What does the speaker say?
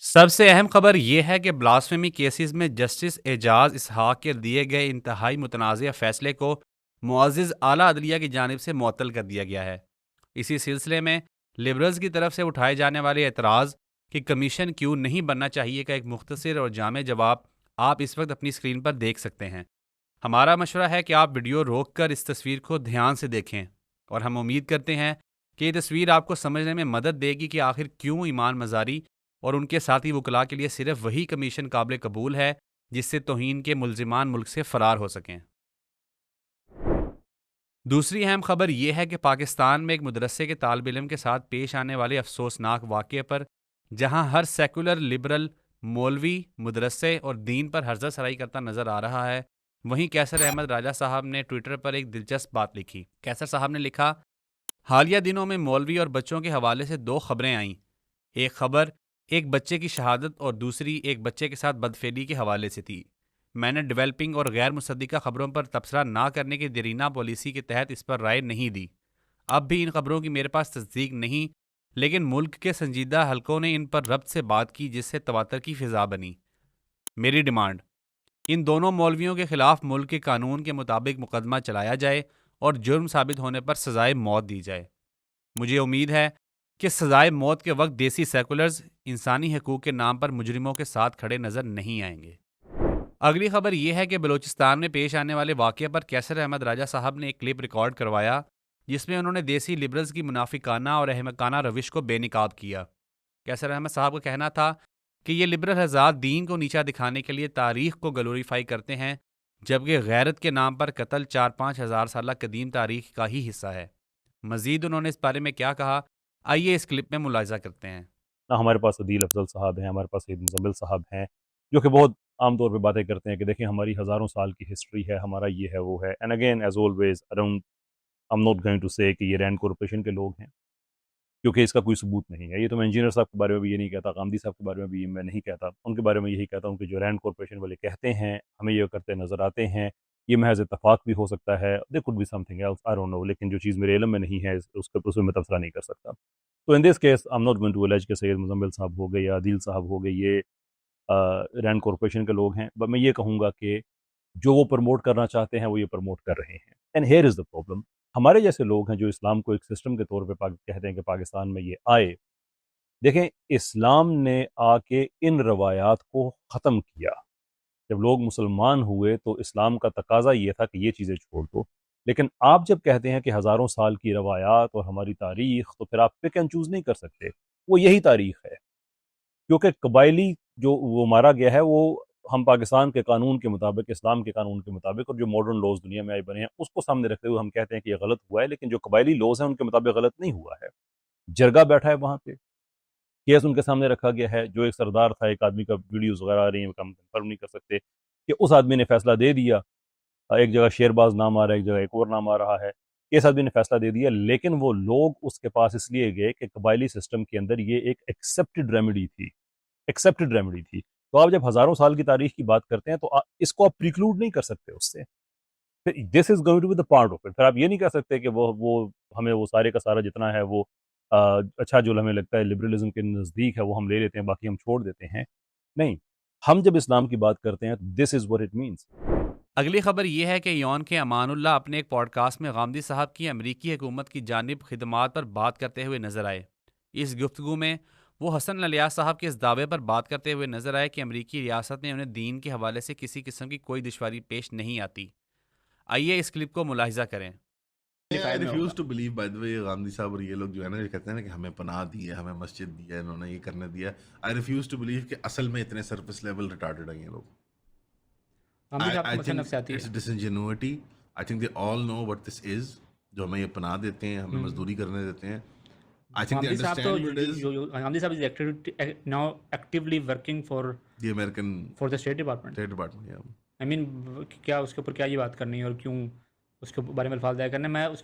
سب سے اہم خبر یہ ہے کہ بلاسفیمی کیسز میں جسٹس اعجاز اسحاق کے دیے گئے انتہائی متنازع فیصلے کو معزز اعلیٰ عدلیہ کی جانب سے معطل کر دیا گیا ہے۔ اسی سلسلے میں لبرلز کی طرف سے اٹھائے جانے والے اعتراض کہ کمیشن کیوں نہیں بننا چاہیے کا ایک مختصر اور جامع جواب آپ اس وقت اپنی اسکرین پر دیکھ سکتے ہیں۔ ہمارا مشورہ ہے کہ آپ ویڈیو روک کر اس تصویر کو دھیان سے دیکھیں، اور ہم امید کرتے ہیں کہ یہ تصویر آپ کو سمجھنے میں مدد دے گی کہ آخر کیوں ایمان مزاری اور ان کے ساتھی وکلاء کے لیے صرف وہی کمیشن قابل قبول ہے جس سے توہین کے ملزمان ملک سے فرار ہو سکیں۔ دوسری اہم خبر یہ ہے کہ پاکستان میں ایک مدرسے کے طالب علم کے ساتھ پیش آنے والے افسوسناک واقعے پر جہاں ہر سیکولر لبرل مولوی مدرسے اور دین پر ہرزہ سرائی کرتا نظر آ رہا ہے، وہیں کیسر احمد راجہ صاحب نے ٹویٹر پر ایک دلچسپ بات لکھی۔ کیسر صاحب نے لکھا، حالیہ دنوں میں مولوی اور بچوں کے حوالے سے دو خبریں آئیں۔ ایک خبر ایک بچے کی شہادت اور دوسری ایک بچے کے ساتھ بدفعلی کے حوالے سے تھی۔ میں نے ڈیولپنگ اور غیر مصدقہ خبروں پر تبصرہ نہ کرنے کی دیرینہ پالیسی کے تحت اس پر رائے نہیں دی۔ اب بھی ان خبروں کی میرے پاس تصدیق نہیں، لیکن ملک کے سنجیدہ حلقوں نے ان پر ربط سے بات کی جس سے تواتر کی فضا بنی۔ میری ڈیمانڈ، ان دونوں مولویوں کے خلاف ملک کے قانون کے مطابق مقدمہ چلایا جائے اور جرم ثابت ہونے پر سزائے موت دی جائے۔ مجھے امید ہے کہ سزائے موت کے وقت دیسی سیکولرز انسانی حقوق کے نام پر مجرموں کے ساتھ کھڑے نظر نہیں آئیں گے۔ اگلی خبر یہ ہے کہ بلوچستان میں پیش آنے والے واقعے پر کیسر احمد راجہ صاحب نے ایک کلپ ریکارڈ کروایا جس میں انہوں نے دیسی لبرلز کی منافقانہ اور احمقانہ روش کو بے نقاب کیا۔ کیسر احمد صاحب کا کہنا تھا کہ یہ لبرل حضرات دین کو نیچا دکھانے کے لیے تاریخ کو گلوریفائی کرتے ہیں، جبکہ غیرت کے نام پر قتل 4-5 ہزار سالہ قدیم تاریخ کا ہی حصہ ہے۔ مزید انہوں نے اس بارے میں کیا کہا، آئیے اس کلپ میں ملاحظہ کرتے ہیں۔ ہمارے پاس عدیل افضل صاحب ہیں، ہمارے پاس سید مزمل صاحب ہیں، جو کہ بہت عام طور پہ باتیں کرتے ہیں کہ دیکھیں ہماری ہزاروں سال کی ہسٹری ہے، ہمارا یہ ہے وہ ہے، and again as always around I'm not going to say کہ یہ رینڈ کارپوریشن کے لوگ ہیں، کیونکہ اس کا کوئی ثبوت نہیں ہے۔ یہ تو میں انجینئر صاحب کے بارے میں بھی یہ نہیں کہتا، غامدی صاحب کے بارے میں بھی یہ میں نہیں کہتا، ان کے بارے میں یہی کہتا ہوں کہ جو رینڈ کارپوریشن والے کہتے ہیں ہمیں یہ کرتے نظر آتے ہیں، یہ محض اتفاق بھی ہو سکتا ہے، there could be something else I don't know، لیکن جو چیز میرے علم میں نہیں ہے اس پہ میں تبصرہ نہیں کر سکتا۔ تو in this case I'm not going to allege کہ سید مزمل صاحب ہو گئے یا عدیل صاحب ہو گئے یہ رینڈ کارپوریشن کے لوگ ہیں، بٹ میں یہ کہوں گا کہ جو وہ پروموٹ کرنا چاہتے ہیں وہ یہ پروموٹ کر رہے ہیں، and here is the problem. ہمارے جیسے لوگ ہیں جو اسلام کو ایک سسٹم کے طور پہ کہتے ہیں کہ پاکستان میں یہ آئے، دیکھیں اسلام نے آ کے ان روایات کو ختم کیا۔ جب لوگ مسلمان ہوئے تو اسلام کا تقاضا یہ تھا کہ یہ چیزیں چھوڑ دو، لیکن آپ جب کہتے ہیں کہ ہزاروں سال کی روایات اور ہماری تاریخ، تو پھر آپ پک اینڈ چوز نہیں کر سکتے، وہ یہی تاریخ ہے، کیونکہ قبائلی جو وہ مارا گیا ہے وہ ہم پاکستان کے قانون کے مطابق، اسلام کے قانون کے مطابق، اور جو ماڈرن لاز دنیا میں آئے بنے ہیں اس کو سامنے رکھتے ہوئے ہم کہتے ہیں کہ یہ غلط ہوا ہے، لیکن جو قبائلی لاز ہیں ان کے مطابق غلط نہیں ہوا ہے۔ جرگہ بیٹھا ہے وہاں پہ، کیس ان کے سامنے رکھا گیا ہے، جو ایک سردار تھا، ایک آدمی کا ویڈیوز وغیرہ آ رہی ہیں، ہم کنفرم نہیں کر سکتے کہ اس آدمی نے فیصلہ دے دیا، ایک جگہ شیرباز نام آ رہا ہے، ایک جگہ ایک اور نام آ رہا ہے، اس آدمی نے فیصلہ دے دیا، لیکن وہ لوگ اس کے پاس اس لیے گئے کہ قبائلی سسٹم کے اندر یہ ایک ایکسیپٹڈ ریمیڈی تھی، ایکسیپٹڈ ریمیڈی تھی۔ تو آپ جب ہزاروں سال کی تاریخ کی بات کرتے ہیں تو اس کو آپ پریکلوڈ نہیں کر سکتے اس سے، پھر this is going to be the part of it. پھر آپ یہ نہیں کہہ سکتے کہ وہ ہمیں وہ سارے کا سارا جتنا ہے وہ اچھا جو ہمیں لگتا ہے لبرلزم کے نزدیک ہے وہ ہم لے لیتے ہیں، باقی ہم چھوڑ دیتے ہیں۔ نہیں، ہم جب اسلام کی بات کرتے ہیں دس از what it means۔ اگلی خبر یہ ہے کہ یون کے امان اللہ اپنے ایک پوڈ کاسٹ میں غامدی صاحب کی امریکی حکومت کی جانب خدمات پر بات کرتے ہوئے نظر آئے۔ اس گفتگو میں وہ حسن الیاس صاحب کے اس دعوے پر بات کرتے ہوئے نظر آئے کہ امریکی ریاست میں انہیں دین کے حوالے سے کسی قسم کی کوئی دشواری پیش نہیں آتی۔ آئیے اس کلپ کو ملاحظہ کریں۔ I refuse to believe, by the way، Ghamidi صاحب اور یہ لوگ جو ہے نا یہ کہتے ہیں نا کہ ہمیں پناہ دی ہے، ہمیں مسجد دی ہے، انہوں نے یہ کرنے دیا۔ I refuse to believe کہ اصل میں اتنے سرفس لیول ریٹارڈڈ ہیں یہ لوگ۔ I think it's disingenuity۔ I think they all know what this is، جو ہمیں یہ پناہ دیتے ہیں، ہمیں مزدوری کرنے دیتے ہیں۔ I think they understand what it is۔ Ghamidi صاحب is now actively working for the American the State Department۔ yeah۔ I mean کیا اس کے اوپر کیا یہ بات کرنی ہے اور کیوں اس کے بارے میں الفاظ ضائع کرنے؟ میں اس